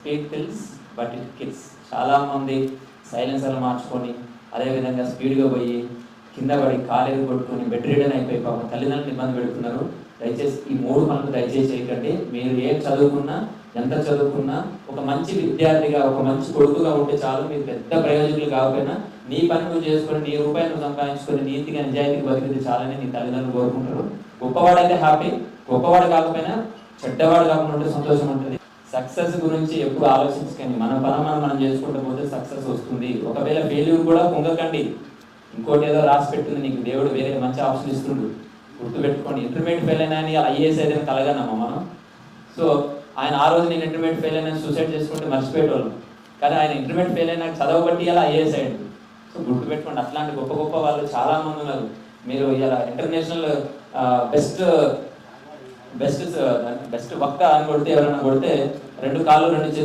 Speed kills but it kills. చాలామంది సైలెన్సర్లు మార్చుకొని అదేవిధంగా స్పీడ్గా పోయి కింద పడి కాలేరు కొట్టుకొని బెడ్ రీడన్ అయిపోయి పాపం తల్లిదండ్రులు ఇబ్బంది పెడుతున్నారు. దయచేసి ఈ 3 పనులు దయచేసి చేయకండి. మీరు ఏం చదువుకున్నా, ఎంత చదువుకున్నా, ఒక మంచి విద్యార్థిగా, ఒక మంచి కొడుకుగా ఉంటే చాలు. మీరు పెద్ద ప్రయోజకులు కాకపోయినా నీ పని నువ్వు చేసుకొని, నీ రూపాయి నువ్వు సంపాదించుకొని నీతిగా నిజాయితీగా బతికితే చాలని నీ తల్లిదండ్రులు కోరుకుంటారు. గొప్పవాడైతే హ్యాపీ, గొప్పవాడు కాకపోయినా చెడ్డవాడు కాకుండా ఉంటే సంతోషం ఉంటుంది. సక్సెస్ గురించి ఎప్పుడు ఆలోచించకండి. మన పని మనం చేసుకుంటూ పోతే సక్సెస్ వస్తుంది. ఒకవేళ ఫెయిల్యూర్ కూడా పొంగకండి. ఇంకోటి ఏదో రాసి పెట్టింది నీకు దేవుడు వేరే మంచి ఆప్షన్ ఇస్తుండు, గుర్తుపెట్టుకోండి. ఇంటర్మీడియట్ ఫెయిల్ అయినా అని ఐఏఎస్ అయితే కలగనమ్మా మనం. సో ఆయన ఆ రోజు నేను ఇంటర్మీడియట్ ఫెయిల్ అయినా సూసైడ్ చేసుకుంటే మర్చిపోయేటోళ్ళం, కానీ ఆయన ఇంటర్మీడియట్ ఫెయిల్ అయినా చదవబట్టి ఇలా ఐఏఎస్ అయ్యాడు. సో గుర్తుపెట్టుకోండి, అట్లాంటి గొప్ప గొప్ప వాళ్ళు చాలామంది ఉన్నారు. మీరు ఇలా ఇంటర్నేషనల్ బెస్ట్ బెస్ట్ బెస్ట్ వక్త అని కొడితే, ఎవరైనా కొడితే 2 కాళ్ళు 2 చేతులు